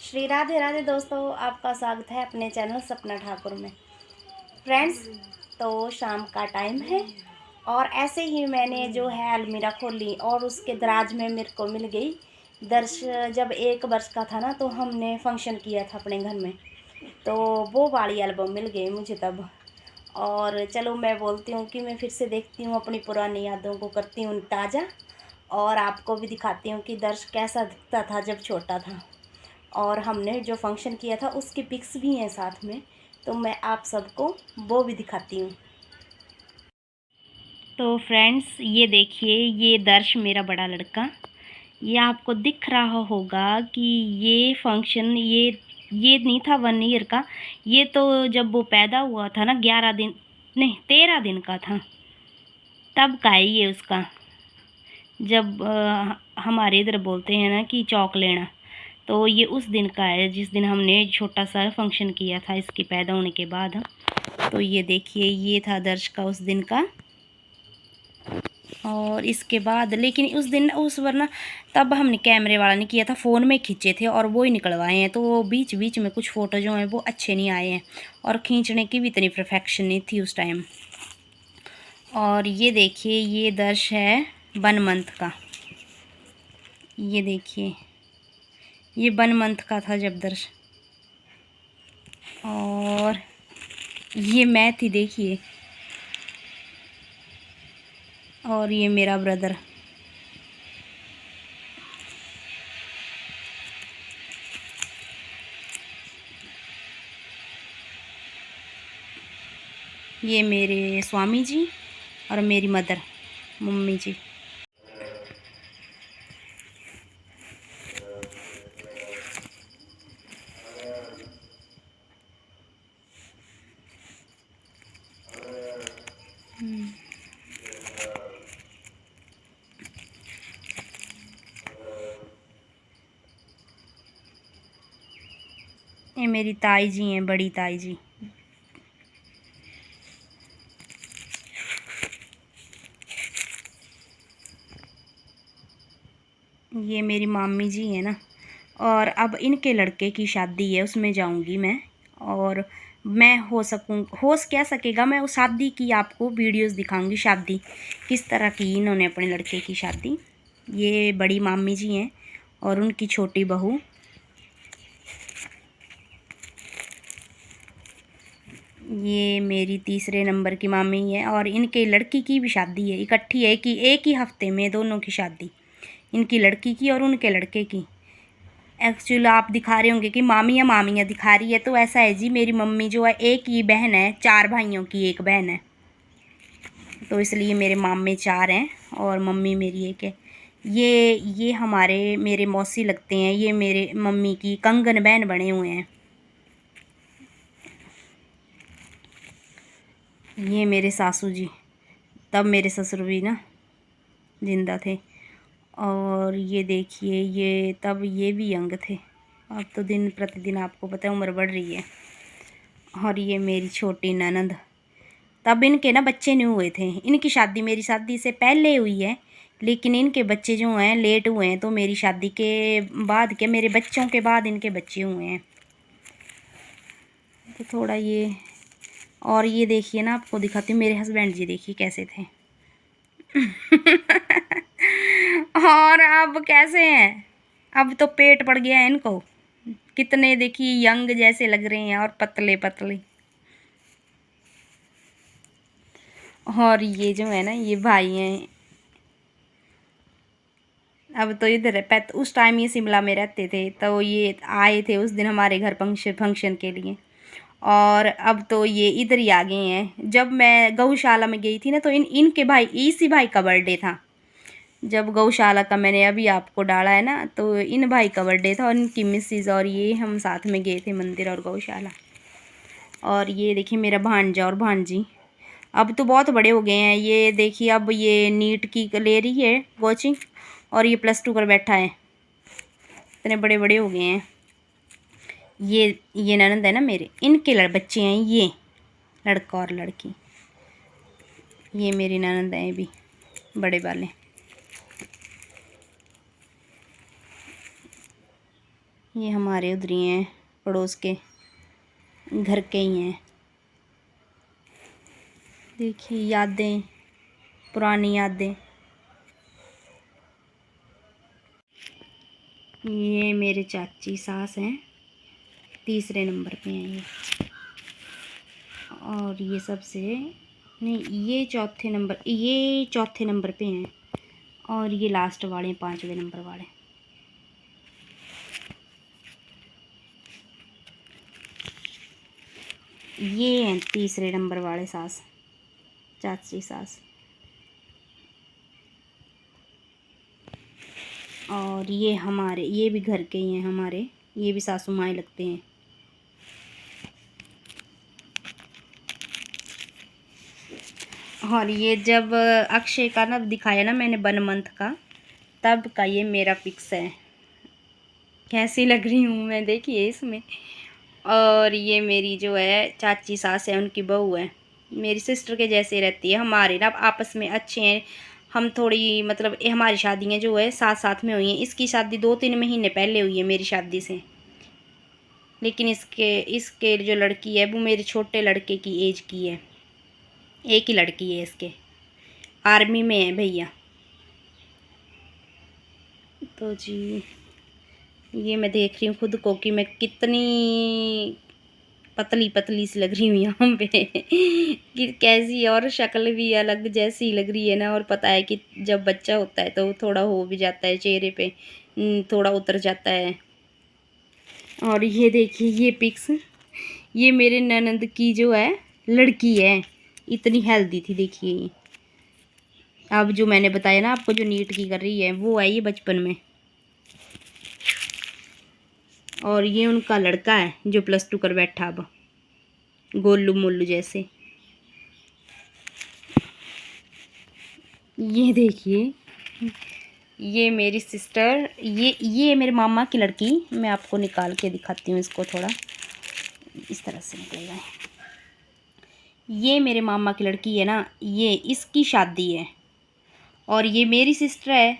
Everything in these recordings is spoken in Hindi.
श्री राधे राधे दोस्तों, आपका स्वागत है अपने चैनल सपना ठाकुर में। फ्रेंड्स, तो शाम का टाइम है और ऐसे ही मैंने जो है अलमीरा खोली और उसके दराज में मेरे को मिल गई दर्श। जब 1 वर्ष का था ना, तो हमने फंक्शन किया था अपने घर में, तो वो वाली एल्बम मिल गई मुझे तब। और चलो मैं बोलती हूँ कि मैं फिर से देखती हूँ, अपनी पुरानी यादों को करती हूँ ताज़ा, और आपको भी दिखाती हूँ कि दर्श कैसा दिखता था जब छोटा था। और हमने जो फंक्शन किया था उसकी पिक्स भी हैं साथ में, तो मैं आप सबको वो भी दिखाती हूँ। तो फ्रेंड्स, ये देखिए, ये दर्श मेरा बड़ा लड़का। ये आपको दिख रहा होगा कि ये फंक्शन ये नहीं था 1 ईयर का। ये तो जब वो पैदा हुआ था ना, 11 दिन नहीं 13 दिन का था, तब का है ये उसका। जब हमारे इधर बोलते हैं ना कि चौक लेना, तो ये उस दिन का है जिस दिन हमने छोटा सा फंक्शन किया था इसके पैदा होने के बाद। तो ये देखिए, ये था दर्श का उस दिन का। और इसके बाद लेकिन उस दिन वरना तब हमने कैमरे वाला नहीं किया था, फ़ोन में खींचे थे और वो ही निकलवाए हैं। तो वो बीच बीच में कुछ फ़ोटो जो हैं वो अच्छे नहीं आए हैं, और खींचने की भी इतनी परफेक्शन नहीं थी उस टाइम। और ये देखिए, ये दर्श है 1 मंथ का। ये देखिए, ये 1 मंथ का था जब दर्श। और ये मैं थी, देखिए। और ये मेरा ब्रदर। ये मेरे स्वामी जी और मेरी मदर, मम्मी जी। ये मेरी ताई जी हैं, बड़ी ताई जी। ये मेरी मामी जी है ना। और अब इनके लड़के की शादी है, उसमें जाऊंगी मैं। और मैं हो क्या सकेगा, मैं उस शादी की आपको वीडियोस दिखाऊंगी, शादी किस तरह की इन्होंने अपने लड़के की शादी। ये बड़ी मामी जी हैं और उनकी छोटी बहू। ये मेरी तीसरे नंबर की मामी है और इनके लड़की की भी शादी है, इकट्ठी है कि एक ही हफ्ते में दोनों की शादी, इनकी लड़की की और उनके लड़के की। एक्चुअली आप दिखा रहे होंगे कि मामियाँ मामियाँ दिखा रही है, तो ऐसा है जी, मेरी मम्मी जो है एक ही बहन है, 4 भाइयों की एक बहन है, तो इसलिए मेरे मामे 4 हैं और मम्मी मेरी एक है। ये हमारे मेरे मौसी लगते हैं, ये मेरे मम्मी की कंगन बहन बने हुए हैं। ये मेरे सासू जी, तब मेरे ससुर भी ना जिंदा थे। और ये देखिए, ये तब ये भी यंग थे। अब तो दिन प्रतिदिन आपको पता है उम्र बढ़ रही है। और ये मेरी छोटी ननद, तब इनके ना बच्चे नहीं हुए थे। इनकी शादी मेरी शादी से पहले हुई है, लेकिन इनके बच्चे जो हैं लेट हुए हैं, तो मेरी शादी के बाद के, मेरे बच्चों के बाद इनके बच्चे हुए हैं। तो थोड़ा ये, और ये देखिए ना, आपको दिखाती हूँ, मेरे हस्बैंड जी देखिए कैसे थे। और अब कैसे हैं, अब तो पेट पड़ गया है इनको। कितने देखिए यंग जैसे लग रहे हैं और पतले पतले। और ये जो है ना, ये भाई हैं। अब तो इधर है, उस टाइम ये शिमला में रहते थे, तो ये आए थे उस दिन हमारे घर फंक्शन के लिए। और अब तो ये इधर ही आ गए हैं। जब मैं गौशाला में गई थी ना, तो इनके भाई, इसी भाई का बर्थडे था। जब गौशाला का मैंने अभी आपको डाला है ना, तो इन भाई का बर्थडे था और इनकी मिसिज और ये हम साथ में गए थे मंदिर और गौशाला। और ये देखिए मेरा भांजा और भांजी, अब तो बहुत बड़े हो गए हैं। ये देखिए, अब ये नीट की ले रही है कोचिंग, और ये +2 पर बैठा है। इतने बड़े बड़े हो गए हैं। ये ननद है ना मेरे, इनके बच्चे हैं, ये लड़का और लड़की। ये मेरी ननद है भी, बड़े वाले। ये हमारे उधर ही हैं, पड़ोस के घर के ही हैं। देखिए यादें, पुरानी यादें। ये मेरे चाची सास हैं, तीसरे नंबर पे हैं ये। और ये सबसे नहीं, ये चौथे नंबर पे हैं। और ये लास्ट वाले 5वें नंबर वाले। ये हैं तीसरे नंबर वाले सास, चाची सास। और ये हमारे, ये भी घर के ही हैं हमारे, ये भी सासू माँ लगते हैं। और ये जब अक्षय का ना दिखाया ना मैंने 1 मंथ का, तब का ये मेरा पिक्स है। कैसी लग रही हूँ मैं देखिए इसमें। और ये मेरी जो है चाची सास है, उनकी बहू है, मेरी सिस्टर के जैसे रहती है। हमारे ना आपस में अच्छे हैं हम थोड़ी, मतलब हमारी शादियाँ जो है साथ साथ में हुई हैं। इसकी शादी 2-3 महीने पहले हुई है मेरी शादी से, लेकिन इसके जो लड़की है वो मेरे छोटे लड़के की एज की है। एक ही लड़की है इसके, आर्मी में है भैया। तो जी ये मैं देख रही हूँ खुद को कि मैं कितनी पतली पतली सी लग रही हूँ यहाँ पे कि कैसी, और शक्ल भी अलग जैसी लग रही है ना। और पता है कि जब बच्चा होता है तो थोड़ा हो भी जाता है चेहरे पे, थोड़ा उतर जाता है। और ये देखिए ये पिक्स, ये मेरे ननद की जो है लड़की है, इतनी हेल्दी थी देखिए ये। अब जो मैंने बताया ना आपको, जो नीट की कर रही है, वो है ये बचपन में। और ये उनका लड़का है जो +2 कर बैठा अब, गोलू मोलू जैसे। ये देखिए ये मेरी सिस्टर, ये मेरे मामा की लड़की। मैं आपको निकाल के दिखाती हूँ इसको, थोड़ा इस तरह से निकलेगा। ये मेरे मामा की लड़की है ना, ये इसकी शादी है। और ये मेरी सिस्टर है,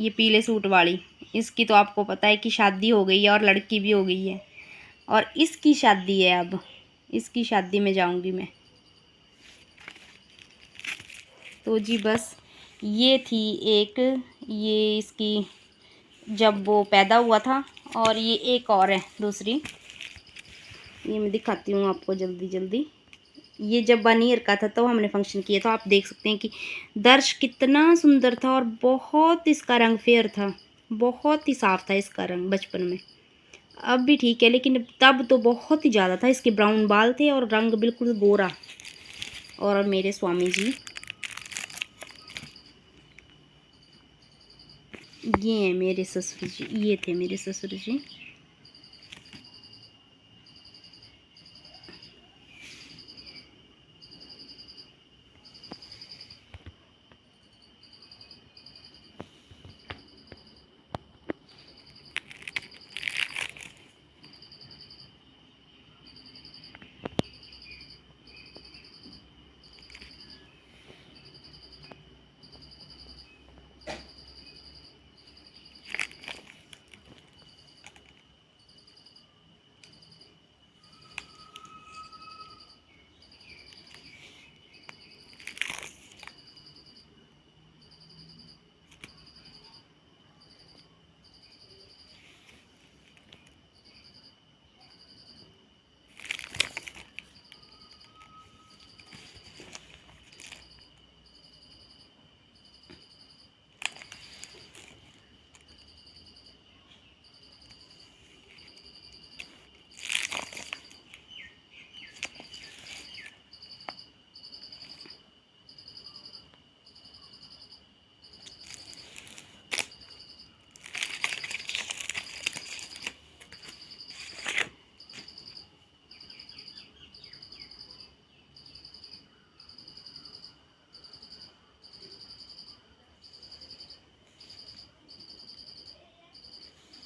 ये पीले सूट वाली, इसकी तो आपको पता है कि शादी हो गई है और लड़की भी हो गई है। और इसकी शादी है अब, इसकी शादी में जाऊंगी मैं। तो जी बस ये थी एक, ये इसकी जब वो पैदा हुआ था। और ये एक और है दूसरी, ये मैं दिखाती हूँ आपको जल्दी जल्दी। ये जब 1 ईयर का था तो हमने फंक्शन किया, तो आप देख सकते हैं कि दर्श कितना सुंदर था। और बहुत इसका रंग फेयर था, बहुत ही साफ था इसका रंग बचपन में। अब भी ठीक है, लेकिन तब तो बहुत ही ज़्यादा था। इसके ब्राउन बाल थे और रंग बिल्कुल गोरा। और मेरे स्वामी जी, ये हैं मेरे ससुर जी, ये थे मेरे ससुर जी।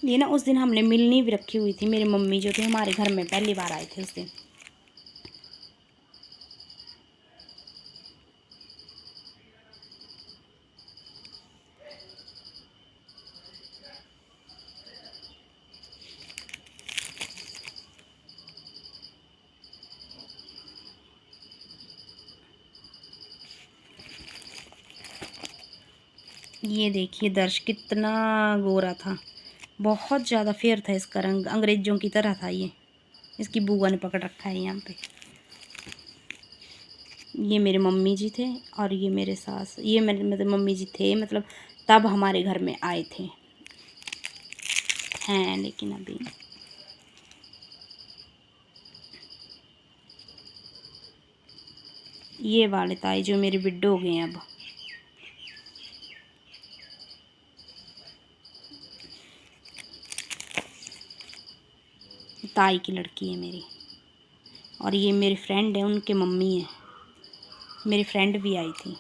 ये ना उस दिन हमने मिलनी भी रखी हुई थी, मेरी मम्मी जो थे हमारे घर में पहली बार आए थे उस दिन। ये देखिए दर्श कितना गोरा था, बहुत ज़्यादा फेयर था इसका रंग, अंग्रेज़ों की तरह था ये। इसकी बुआ ने पकड़ रखा है यहाँ पे। ये मेरे मम्मी जी थे और ये मेरे सास, ये मेरे मतलब मम्मी जी थे, मतलब तब हमारे घर में आए थे, हैं लेकिन अभी। ये वाले ताई जो मेरे बिड्डे हो गए हैं अब। ताई की लड़की है मेरी, और ये मेरी फ्रेंड है, उनके मम्मी है, मेरी फ्रेंड भी आई थी।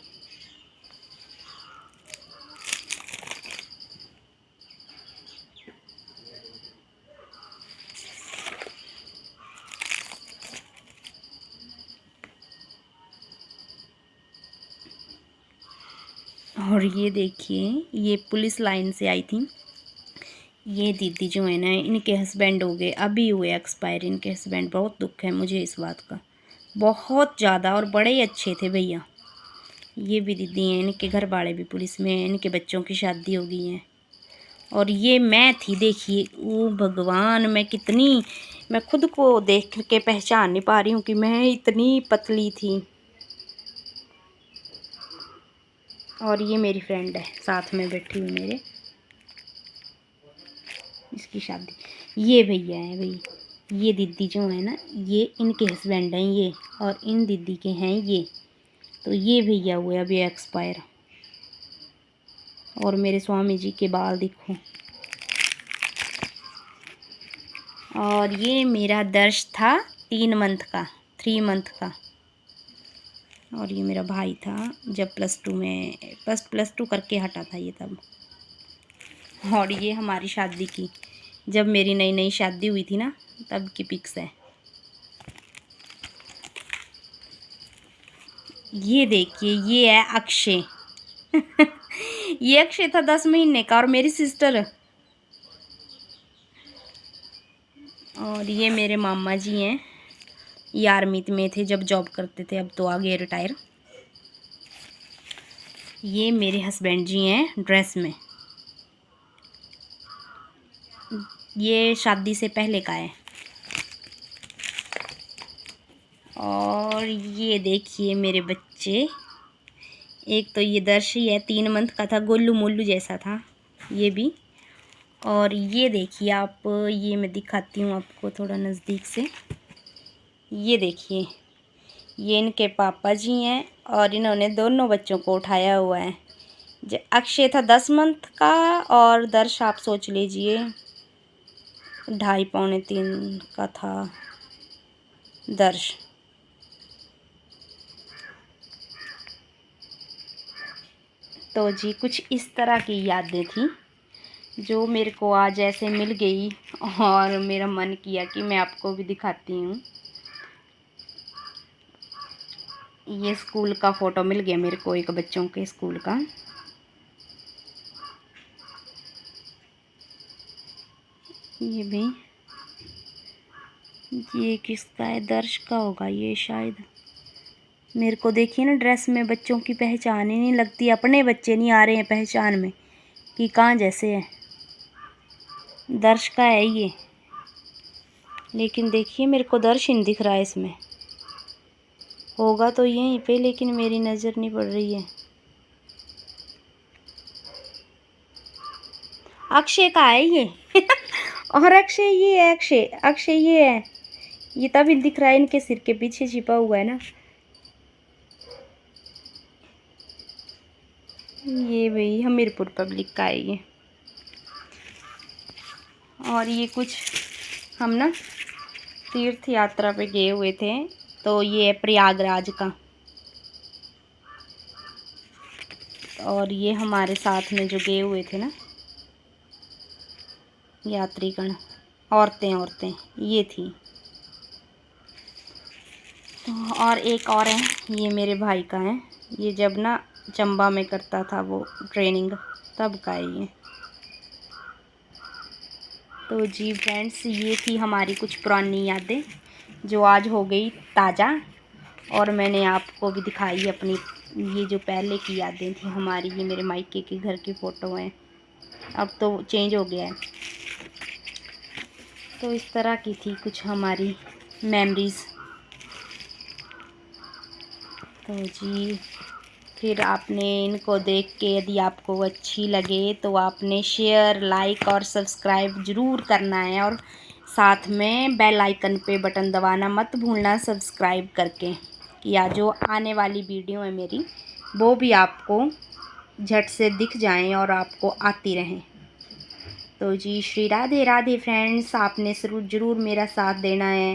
और ये देखिए ये पुलिस लाइन से आई थी। ये दीदी जो है ना, इनके हस्बैंड हो गए, अभी हुए एक्सपायर इनके हस्बैंड। बहुत दुख है मुझे इस बात का, बहुत ज़्यादा, और बड़े ही अच्छे थे भैया। ये भी दीदी हैं, इनके घर वाले भी पुलिस में हैं, इनके बच्चों की शादी हो गई है। और ये मैं थी, देखिए ओ भगवान, मैं खुद को देख के पहचान नहीं पा रही हूँ कि मैं इतनी पतली थी। और ये मेरी फ्रेंड है साथ में बैठी हुई मेरे, इसकी शादी। ये भैया हैं भाई, ये दीदी जो है ना, ये इनके हस्बैंड हैं ये, और इन दीदी के हैं ये। तो ये भैया हुए अभी एक्सपायर। और मेरे स्वामी जी के बाल देखो। और ये मेरा दर्श था 3 मंथ का, 3 मंथ का। और ये मेरा भाई था जब +2 में, +2 करके हटा था ये तब। और ये हमारी शादी की, जब मेरी नई नई शादी हुई थी ना, तब की पिक्स है। ये देखिए ये है अक्षय ये अक्षय था 10 महीने का, और मेरी सिस्टर। और ये मेरे मामा जी हैं, ये आर्मी में थे जब जॉब करते थे, अब तो आ गए रिटायर। ये मेरे हस्बैंड जी हैं ड्रेस में, ये शादी से पहले का है। और ये देखिए मेरे बच्चे, एक तो ये दर्श ही है, 3 मंथ का था, गोलू मोलू जैसा था ये भी। और ये देखिए आप, ये मैं दिखाती हूँ आपको थोड़ा नज़दीक से। ये देखिए ये इनके पापा जी हैं, और इन्होंने दोनों बच्चों को उठाया हुआ है। अक्षय था 10 मंथ का, और दर्श आप सोच लीजिए 2.5 पौने 3 का था दर्श। तो जी कुछ इस तरह की यादें थी जो मेरे को आज ऐसे मिल गई, और मेरा मन किया कि मैं आपको भी दिखाती हूँ। ये स्कूल का फ़ोटो मिल गया मेरे को, एक बच्चों के स्कूल का। ये भी, ये किसका है, दर्श का होगा ये शायद। मेरे को देखिए ना ड्रेस में बच्चों की पहचान ही नहीं लगती, अपने बच्चे नहीं आ रहे हैं पहचान में कि कहाँ जैसे है। दर्श का है ये, लेकिन देखिए मेरे को दर्श नहीं दिख रहा है इसमें, होगा तो यहीं पे, लेकिन मेरी नज़र नहीं पड़ रही है। अक्षय का है ये और अक्षय ये है, अक्षय ये है, ये तभी दिख रहा है, इनके सिर के पीछे छिपा हुआ है ना। ये भाई हमीरपुर पब्लिक का है ये। और ये कुछ हम ना तीर्थ यात्रा पे गए हुए थे, तो ये है प्रयागराज का। और ये हमारे साथ में जो गए हुए थे ना यात्रीगण, औरतें ये थी। तो और एक और है, ये मेरे भाई का है, ये जब ना चंबा में करता था वो ट्रेनिंग, तब का है ये। तो जी फ्रेंड्स, ये थी हमारी कुछ पुरानी यादें जो आज हो गई ताज़ा, और मैंने आपको भी दिखाई अपनी ये जो पहले की यादें थी हमारी, ये मेरे मायके के घर की फ़ोटो हैं। अब तो चेंज हो गया है। तो इस तरह की थी कुछ हमारी मेमोरीज़। तो जी, फिर आपने इनको देख के यदि आपको अच्छी लगे तो आपने शेयर, लाइक और सब्सक्राइब ज़रूर करना है, और साथ में बेल आइकन पे बटन दबाना मत भूलना सब्सक्राइब करके, या जो आने वाली वीडियो है मेरी वो भी आपको झट से दिख जाएं और आपको आती रहें। तो जी, श्री राधे राधे फ्रेंड्स, आपने ज़रूर मेरा साथ देना है।